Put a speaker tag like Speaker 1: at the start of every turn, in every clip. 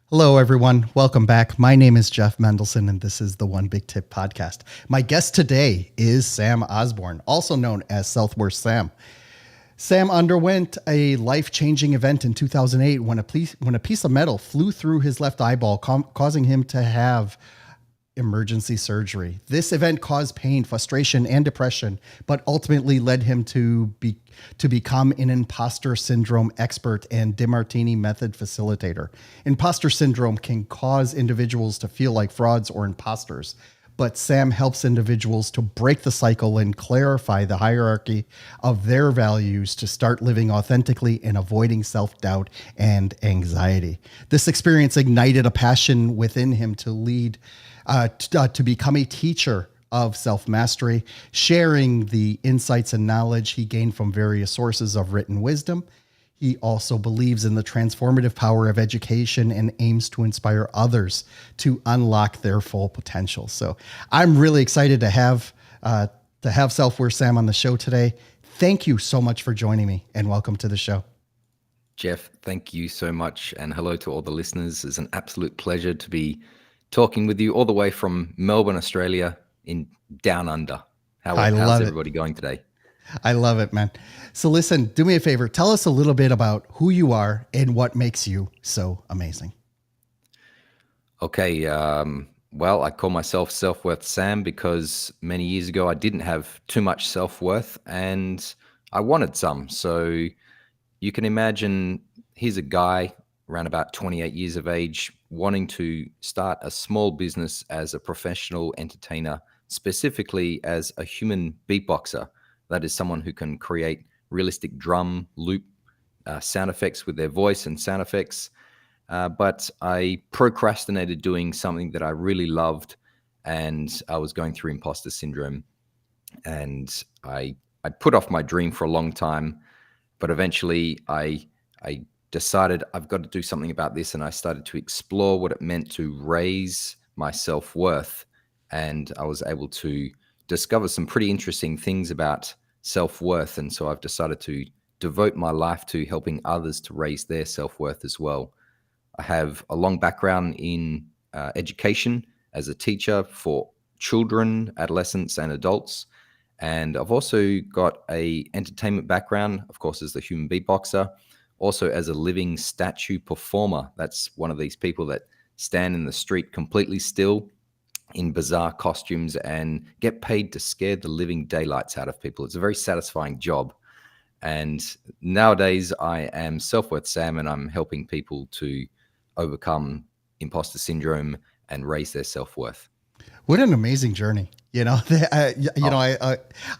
Speaker 1: Hello, everyone. Welcome back. My name is Jeff Mendelson, and this is the One Big Tip podcast. My guest today is Sam Osborne, also known as Southworth Sam. Sam underwent a life-changing event in 2008 when a piece of metal flew through his left eyeball, causing him to have emergency surgery. This event caused pain, frustration, and depression, but ultimately led him to become an imposter syndrome expert and Demartini Method Facilitator. Imposter syndrome can cause individuals to feel like frauds or imposters, but Sam helps individuals to break the cycle and clarify the hierarchy of their values to start living authentically and avoiding self-doubt and anxiety. This experience ignited a passion within him to lead to become a teacher of self-mastery, sharing the insights and knowledge he gained from various sources of written wisdom. He also believes in the transformative power of education and aims to inspire others to unlock their full potential. So I'm really excited to have Southworth Sam on the show today. Thank you so much for joining me, and welcome to the show.
Speaker 2: Jeff, thank you so much, and hello to all the listeners. It's an absolute pleasure to be talking with you all the way from Melbourne, Australia, in down under. How's everybody going today?
Speaker 1: I love it, man. So listen, do me a favor. Tell us a little bit about who you are and what makes you so amazing.
Speaker 2: Okay. Well, I call myself Southworth Sam because many years ago I didn't have too much self-worth and I wanted some. So you can imagine here's a guy around about 28 years of age wanting to start a small business as a professional entertainer, specifically as a human beatboxer. That is someone who can create realistic drum loop sound effects with their voice and sound effects. But I procrastinated doing something that I really loved, and I was going through imposter syndrome. And I put off my dream for a long time, but eventually I decided I've got to do something about this, and I started to explore what it meant to raise my self-worth, and I was able to discover some pretty interesting things about self-worth. And so I've decided to devote my life to helping others to raise their self-worth as well. I have a long background in education as a teacher for children, adolescents, and adults. And I've also got a entertainment background, of course, as the human beatboxer, also as a living statue performer. That's one of these people that stand in the street completely still in bizarre costumes and get paid to scare the living daylights out of people. It's a very satisfying job. And nowadays I am Southworth Sam, and I'm helping people to overcome imposter syndrome and raise their self-worth.
Speaker 1: What an amazing journey. I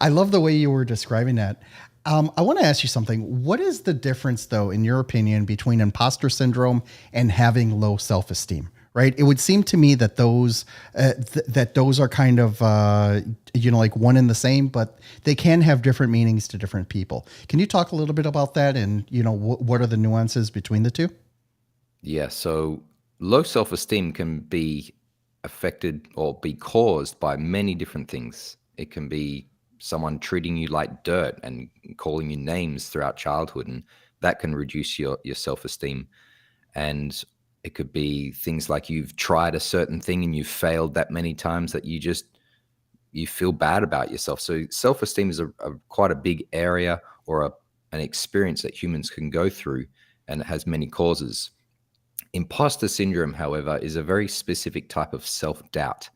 Speaker 1: love the way you were describing that. I want to ask you something. What is the difference, though, in your opinion, between imposter syndrome and having low self-esteem? Right? It would seem to me that those are kind of like one and the same, but they can have different meanings to different people. Can you talk a little bit about that, and what are the nuances between the two?
Speaker 2: Yeah. So low self-esteem can be affected or be caused by many different things. It can be someone treating you like dirt and calling you names throughout childhood, and that can reduce your self-esteem. And it could be things like you've tried a certain thing and you've failed that many times that you feel bad about yourself. So self-esteem is quite a big area, or an experience that humans can go through, and it has many causes. Imposter syndrome, however, is a very specific type of self-doubt,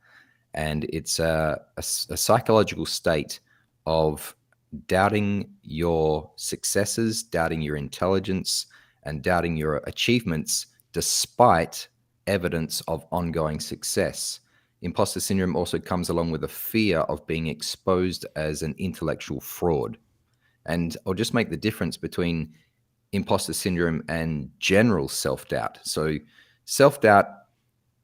Speaker 2: and it's a psychological state of doubting your successes, doubting your intelligence, and doubting your achievements despite evidence of ongoing success. Imposter syndrome also comes along with a fear of being exposed as an intellectual fraud. And I'll just make the difference between imposter syndrome and general self-doubt. So self-doubt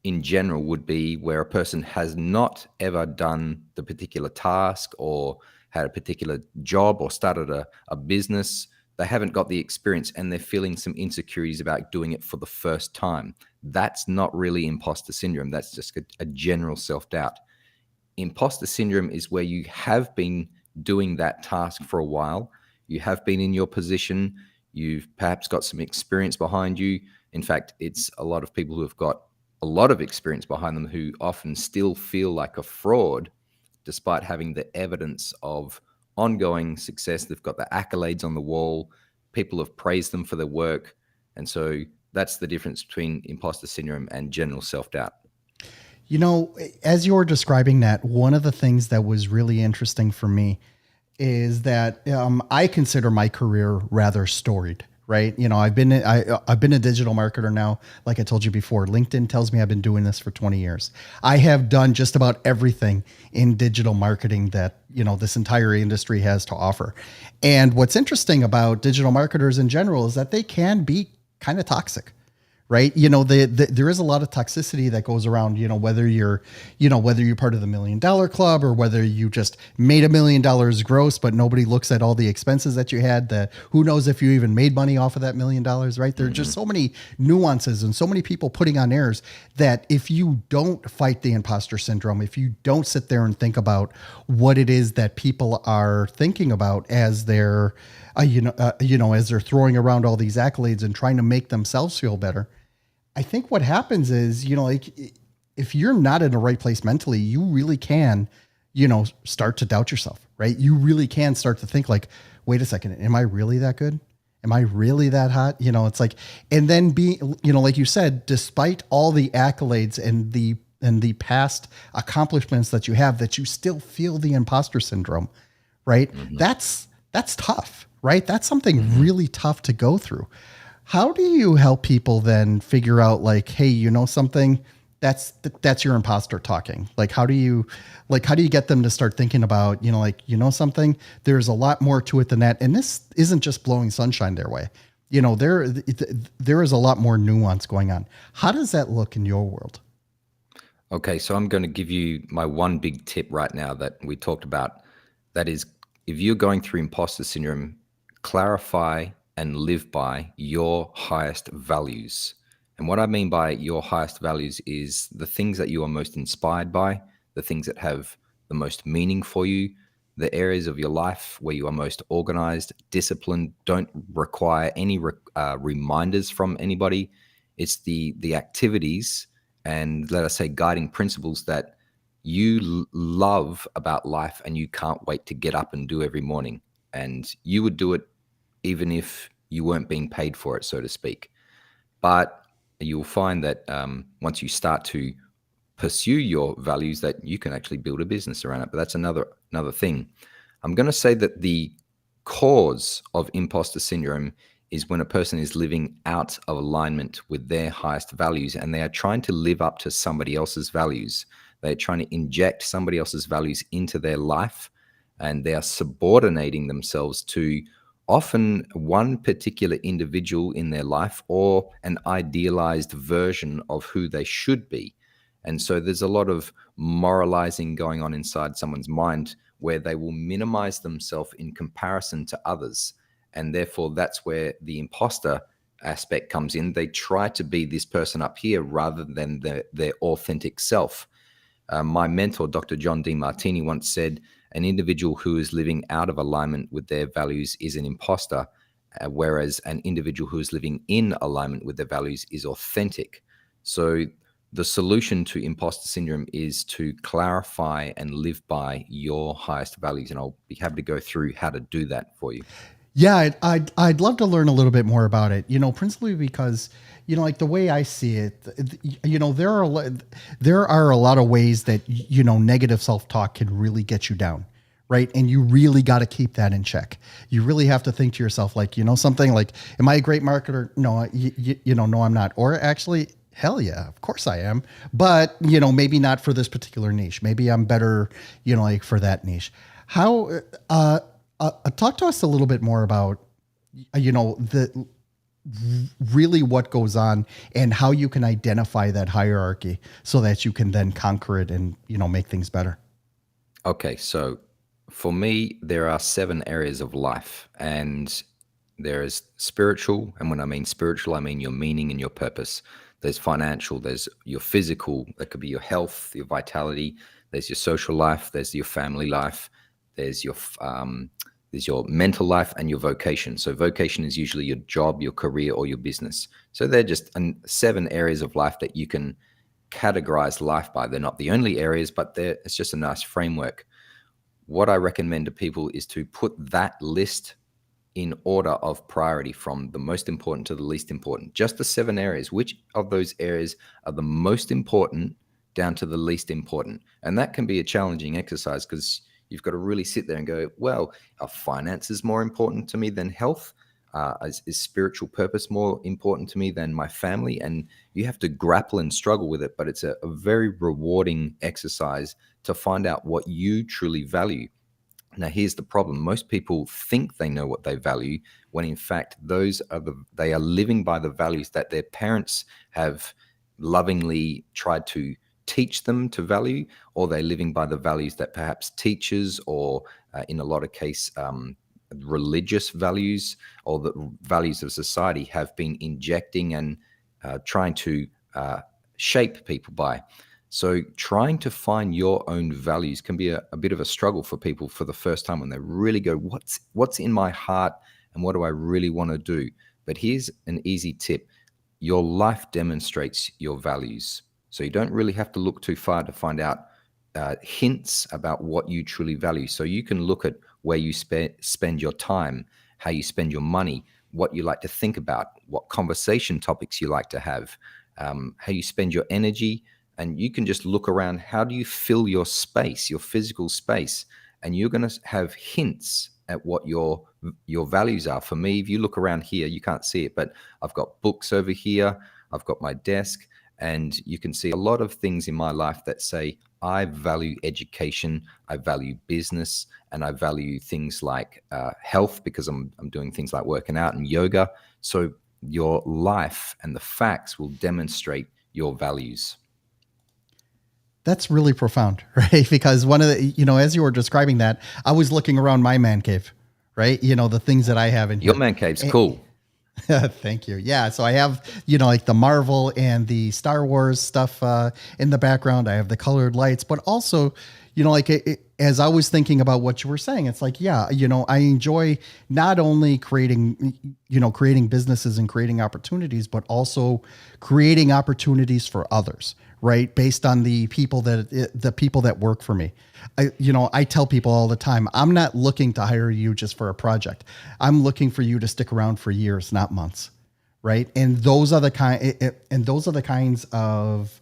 Speaker 2: in general would be where a person has not ever done the particular task or had a particular job or started a business. They haven't got the experience and they're feeling some insecurities about doing it for the first time. That's not really imposter syndrome. That's just a general self-doubt. Imposter syndrome is where you have been doing that task for a while. You have been in your position. You've perhaps got some experience behind you In fact, it's a lot of people who have got a lot of experience behind them who often still feel like a fraud despite having the evidence of ongoing success. They've got the accolades on the wall. People have praised them for their work. And so that's the difference between imposter syndrome and general self-doubt.
Speaker 1: As you were describing that, one of the things that was really interesting for me is that I consider my career rather storied, right? I've been a digital marketer now. Like I told you before, LinkedIn tells me I've been doing this for 20 years. I have done just about everything in digital marketing that, this entire industry has to offer. And what's interesting about digital marketers in general is that they can be kind of toxic. Right. There is a lot of toxicity that goes around, whether you're part of the $1 million club or whether you just made $1 million gross, but nobody looks at all the expenses that you had, that who knows if you even made money off of that $1 million. Right. There are just so many nuances and so many people putting on airs that if you don't fight the imposter syndrome, if you don't sit there and think about what it is that people are thinking about as they're, as they're throwing around all these accolades and trying to make themselves feel better, I think what happens is, if you're not in the right place mentally, you really can, start to doubt yourself, right? You really can start to think like, wait a second, am I really that good? Am I really that hot? It's like, and then like you said, despite all the accolades and the past accomplishments that you have, that you still feel the imposter syndrome, right?
Speaker 2: Mm-hmm.
Speaker 1: That's tough, right? That's something really tough to go through. How do you help people then figure out like, hey, something that's your imposter talking? Like, how do you get them to start thinking about, something, there's a lot more to it than that. And this isn't just blowing sunshine their way. There is a lot more nuance going on. How does that look in your world?
Speaker 2: Okay. So I'm going to give you my one big tip right now that we talked about. That is, if you're going through imposter syndrome, clarify and live by your highest values. And what I mean by your highest values is the things that you are most inspired by, the things that have the most meaning for you, the areas of your life where you are most organized, disciplined, don't require any reminders from anybody. It's the activities and, let us say, guiding principles that you love about life and you can't wait to get up and do every morning. And you would do it even if you weren't being paid for it, so to speak. But you'll find that once you start to pursue your values, that you can actually build a business around it. But that's another thing. I'm going to say that the cause of imposter syndrome is when a person is living out of alignment with their highest values and they are trying to live up to somebody else's values. They're trying to inject somebody else's values into their life, and they are subordinating themselves to often one particular individual in their life or an idealized version of who they should be. And so there's a lot of moralizing going on inside someone's mind where they will minimize themselves in comparison to others. And therefore, that's where the imposter aspect comes in. They try to be this person up here rather than their authentic self. My mentor, Dr. John Demartini, once said, an individual who is living out of alignment with their values is an imposter, whereas an individual who is living in alignment with their values is authentic. So the solution to imposter syndrome is to clarify and live by your highest values. And I'll be happy to go through how to do that for you.
Speaker 1: Yeah, I'd love to learn a little bit more about it, principally because, like the way I see it, there are a lot of ways that, negative self-talk can really get you down, right? And you really got to keep that in check. You really have to think to yourself, like, something like, am I a great marketer? No, no, I'm not. Or actually, hell yeah, of course I am. But, maybe not for this particular niche. Maybe I'm better, like for that niche. How, talk to us a little bit more about, really what goes on and how you can identify that hierarchy so that you can then conquer it and, make things better.
Speaker 2: Okay. So for me, there are 7 areas of life, and there is spiritual. And when I mean spiritual, I mean your meaning and your purpose. There's financial, there's your physical, that could be your health, your vitality. There's your social life, there's your family life, there's There's your mental life and your vocation. So vocation is usually your job, your career, or your business. So they're just 7 areas of life that you can categorize life by. They're not the only areas, but it's just a nice framework. What I recommend to people is to put that list in order of priority from the most important to the least important. Just the 7 areas. Which of those areas are the most important down to the least important? And that can be a challenging exercise because you've got to really sit there and go, well, are finances more important to me than health? Is spiritual purpose more important to me than my family? And you have to grapple and struggle with it, but it's a very rewarding exercise to find out what you truly value. Now, here's the problem. Most people think they know what they value when in fact they are living by the values that their parents have lovingly tried to teach them to value, or they're living by the values that perhaps teachers or in a lot of case religious values or the values of society have been injecting and trying to shape people by. So trying to find your own values can be a bit of a struggle for people for the first time when they really go, what's in my heart and what do I really want to do? But here's an easy tip. Your life demonstrates your values. So you don't really have to look too far to find out hints about what you truly value. So you can look at where you spend your time, how you spend your money, what you like to think about, what conversation topics you like to have, how you spend your energy. And you can just look around. How do you fill your space, your physical space? And you're going to have hints at what your values are. For me, if you look around here, you can't see it, but I've got books over here. I've got my desk, and you can see a lot of things in my life that say I value education, I value business, and I value things like health because I'm doing things like working out and yoga. So your life and the facts will demonstrate your values.
Speaker 1: That's really profound, right? Because one of the, as you were describing that, I was looking around my man cave, right? The things that I have in here.
Speaker 2: Your man cave's cool.
Speaker 1: Thank you. Yeah. So I have, like the Marvel and the Star Wars stuff in the background. I have the colored lights, but also, as I was thinking about what you were saying, it's like, yeah, I enjoy not only creating businesses and creating opportunities, but also creating opportunities for others, right? Based on the people that work for me. I tell people all the time, I'm not looking to hire you just for a project. I'm looking for you to stick around for years, not months. Right. And those are the kinds of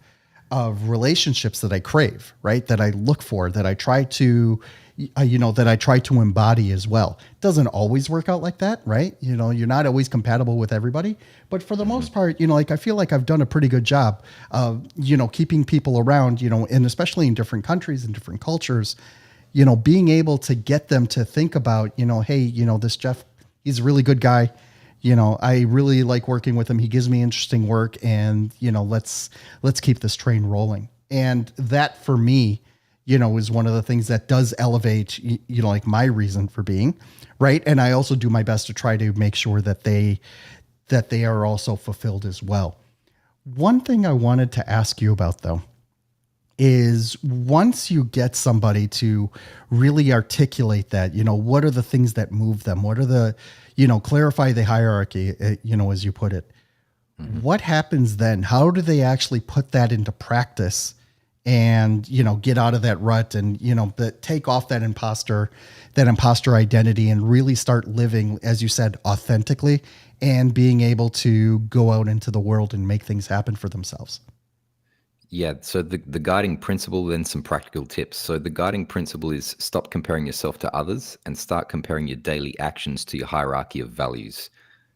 Speaker 1: relationships that I crave, right? That I look for, that I try to, embody as well. It doesn't always work out like that, right? You're not always compatible with everybody, but for the most part, I feel like I've done a pretty good job of, keeping people around, and especially in different countries and different cultures, being able to get them to think about, hey, this Jeff, he's a really good guy. I really like working with him. He gives me interesting work, and, let's keep this train rolling. And that for me, is one of the things that does elevate, like my reason for being, right? And I also do my best to try to make sure that they are also fulfilled as well. One thing I wanted to ask you about though, is once you get somebody to really articulate that, what are the things that move them? What are the, clarify the hierarchy, as you put it, what happens then? How do they actually put that into practice and, get out of that rut and, take off that imposter identity and really start living, as you said, authentically and being able to go out into the world and make things happen for themselves?
Speaker 2: Yeah, so the guiding principle, then some practical tips. So the guiding principle is stop comparing yourself to others and start comparing your daily actions to your hierarchy of values.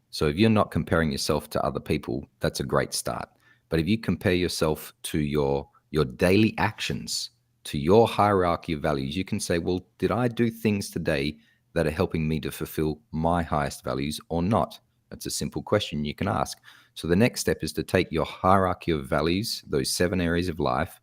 Speaker 2: So if you're not comparing yourself to other people, that's a great start. But if you compare yourself to your daily actions, to your hierarchy of values, you can say, well, did I do things today that are helping me to fulfill my highest values or not? That's a simple question you can ask. So the next step is to take your hierarchy of values, those 7 areas of life,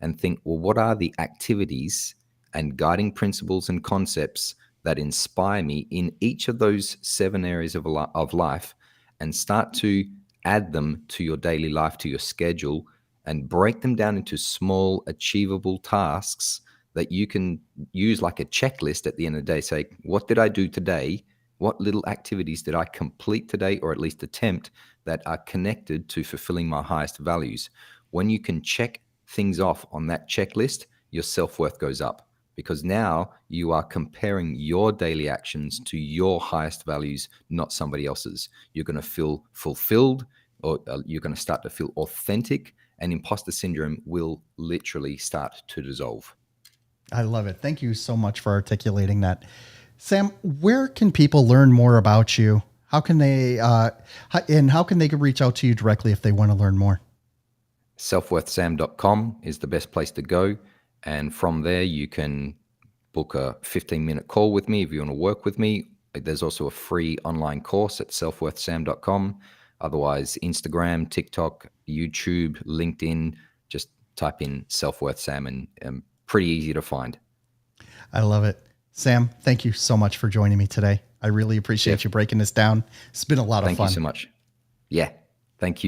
Speaker 2: and think, well, what are the activities and guiding principles and concepts that inspire me in each of those 7 areas of life, and start to add them to your daily life, to your schedule, and break them down into small, achievable tasks that you can use like a checklist at the end of the day. Say, what did I do today? What little activities did I complete today, or at least attempt, that are connected to fulfilling my highest values? When you can check things off on that checklist, your self-worth goes up, because now you are comparing your daily actions to your highest values, not somebody else's. You're going to feel fulfilled, or you're going to start to feel authentic, and imposter syndrome will literally start to dissolve.
Speaker 1: I love it. Thank you so much for articulating that. Sam, where can people learn more about you? How can they, and how can they reach out to you directly if they want to learn more?
Speaker 2: Selfworthsam.com is the best place to go. And from there, you can book a 15-minute call with me if you want to work with me. There's also a free online course at selfworthsam.com. Otherwise, Instagram, TikTok, YouTube, LinkedIn, just type in Self-Worth Sam, and pretty easy to find.
Speaker 1: I love it. Sam, thank you so much for joining me today. I really appreciate you breaking this down. It's been a lot of fun.
Speaker 2: Thank you so much. Yeah, thank you.